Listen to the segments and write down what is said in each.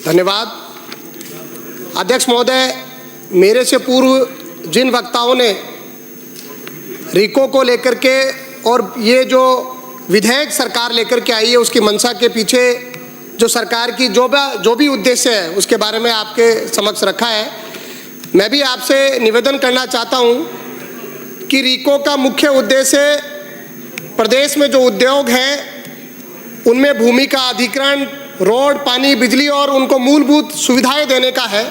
धन्यवाद। अध्यक्ष महोदय, मेरे से पूर्व जिन वक्ताओं ने रिको को लेकर के और ये जो विधेयक सरकार लेकर के आई है उसकी मंशा के पीछे जो सरकार की जो भी उद्देश्य है उसके बारे में आपके समक्ष रखा है। मैं भी आपसे निवेदन करना चाहता हूं कि रिको का मुख्य उद्देश्य प्रदेश में जो उद्योग हैं उनमें भूमि का अधिग्रहण, रोड, पानी, बिजली और उनको मूलभूत सुविधाएं देने का है।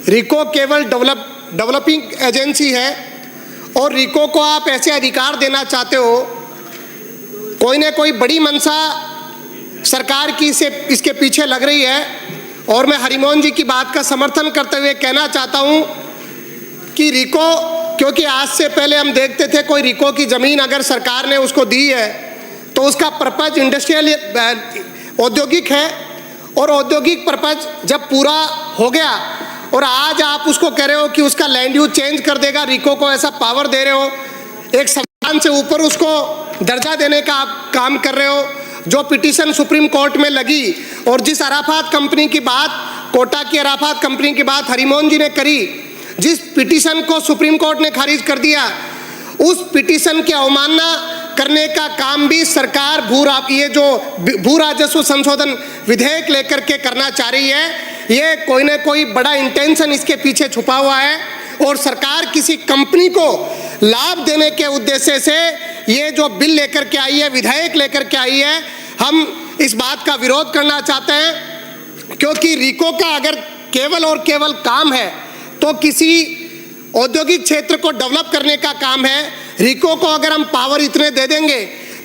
रिको केवल डेवलपिंग एजेंसी है और रिको को आप ऐसे अधिकार देना चाहते हो, कोई ना कोई बड़ी मंशा सरकार की इसके पीछे लग रही है। और मैं हरिमोहन जी की बात का समर्थन करते हुए कहना चाहता हूं कि रिको, क्योंकि आज से पहले हम देखते थे कोई रिको की ज़मीन अगर सरकार ने उसको दी है तो उसका पर्पज इंडस्ट्रियल औद्योगिक है और औद्योगिक पर्पज जब पूरा हो गया और आज आप उसको कह रहे हो कि उसका लैंड यूज चेंज कर देगा, रिको को ऐसा पावर दे रहे हो, एक संविधान से ऊपर उसको दर्जा देने का आप काम कर रहे हो। जो पिटीशन सुप्रीम कोर्ट में लगी और जिस अराफात कंपनी की बात, कोटा की अराफात कंपनी की बात हरिमोहन जी ने करी, जिस पिटीशन को सुप्रीम कोर्ट ने खारिज कर दिया, उस पिटीशन की अवमानना करने का काम भी सरकार ये जो भू राजस्व संशोधन विधेयक लेकर के करना चाह रही है। ये कोई ना कोई बड़ा इंटेंशन इसके पीछे छुपा हुआ है और सरकार किसी कंपनी को लाभ देने के उद्देश्य से ये जो बिल लेकर के आई है, विधेयक लेकर के आई है, हम इस बात का विरोध करना चाहते हैं। क्योंकि रिको का अगर केवल और केवल काम है तो किसी औद्योगिक क्षेत्र को डेवलप करने का काम है। रिको को अगर हम पावर इतने दे देंगे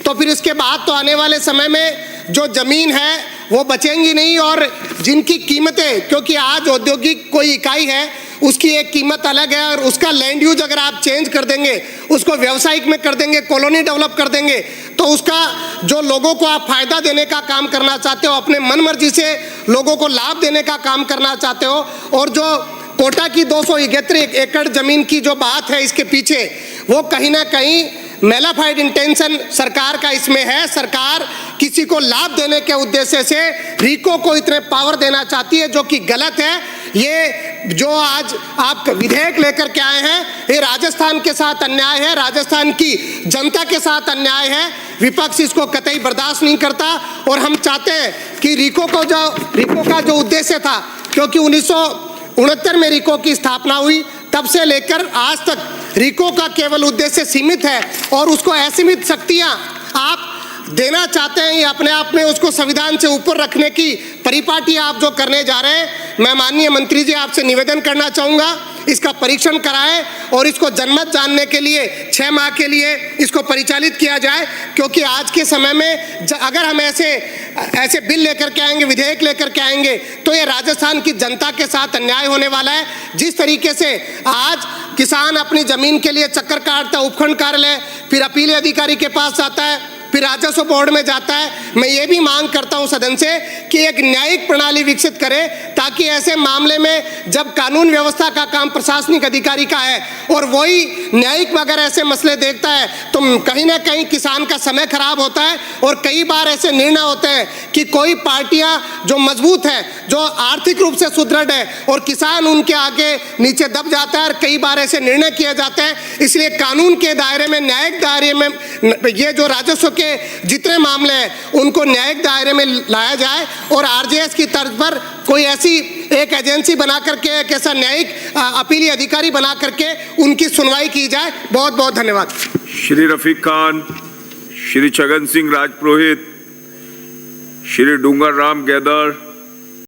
तो फिर इसके बाद तो आने वाले समय में जो जमीन है वो बचेंगी नहीं और जिनकी कीमतें, क्योंकि आज औद्योगिक कोई इकाई है उसकी एक कीमत अलग है और उसका लैंड यूज अगर आप चेंज कर देंगे, उसको व्यावसायिक में कर देंगे, कॉलोनी डेवलप कर देंगे, तो उसका जो लोगों को आप फायदा देने का काम करना चाहते हो, अपने मन मर्जी से लोगों को लाभ देने का काम करना चाहते हो। और जो कोटा की 271 एकड़ जमीन की जो बात है इसके पीछे, वो कहीं ना कहीं मेलाफाइड इंटेंशन सरकार का इसमें है। सरकार किसी को लाभ देने के उद्देश्य से रिको को इतने पावर देना चाहती है, जो कि गलत है। ये जो आज आप विधेयक लेकर के आए हैं, ये राजस्थान के साथ अन्याय है, राजस्थान की जनता के साथ अन्याय है। विपक्ष इसको कतई बर्दाश्त नहीं करता और हम चाहते हैं कि रिको का जो उद्देश्य था, क्योंकि 1969 में रिको की स्थापना हुई, तब से लेकर आज तक रिको का केवल उद्देश्य सीमित है और उसको असीमित शक्तियां आप देना चाहते हैं। ये अपने आप में उसको संविधान से ऊपर रखने की परिपाटी आप जो करने जा रहे हैं, मैं माननीय मंत्री जी आपसे निवेदन करना चाहूँगा, इसका परीक्षण कराएं और इसको जनमत जानने के लिए 6 माह के लिए इसको परिचालित किया जाए। क्योंकि आज के समय में अगर हम ऐसे बिल लेकर के आएंगे, विधेयक लेकर के आएंगे, तो ये राजस्थान की जनता के साथ अन्याय होने वाला है। जिस तरीके से आज किसान अपनी जमीन के लिए चक्कर काटता है, उपखंड कार्यालय, फिर अपील अधिकारी के पास जाता है, फिर राजस्व बोर्ड में जाता है। मैं ये भी मांग करता हूं सदन से कि एक न्यायिक प्रणाली विकसित करें, ताकि ऐसे मामले में जब कानून व्यवस्था का काम प्रशासनिक अधिकारी का है और वही न्यायिक में अगर ऐसे मसले देखता है तो कहीं ना कहीं किसान का समय खराब होता है। और कई बार ऐसे निर्णय होते हैं कि कोई पार्टियां जो मजबूत है, जो आर्थिक रूप से सुदृढ़ है, और किसान उनके आगे नीचे दब जाता है और कई बार ऐसे निर्णय किए जाते हैं। इसलिए कानून के दायरे में, न्यायिक दायरे में ये जो राजस्व के जितने मामले हैं उनको न्यायिक दायरे में लाया जाए और आरजेएस की तर्ज पर कोई ऐसी एक एजेंसी बना करके, एक ऐसा न्यायिक अपीली अधिकारी बना करके उनकी सुनवाई की जाए। बहुत बहुत धन्यवाद। श्री रफीक खान, श्री छगन सिंह राजपुरोहित, श्री डूंगर राम गैदर,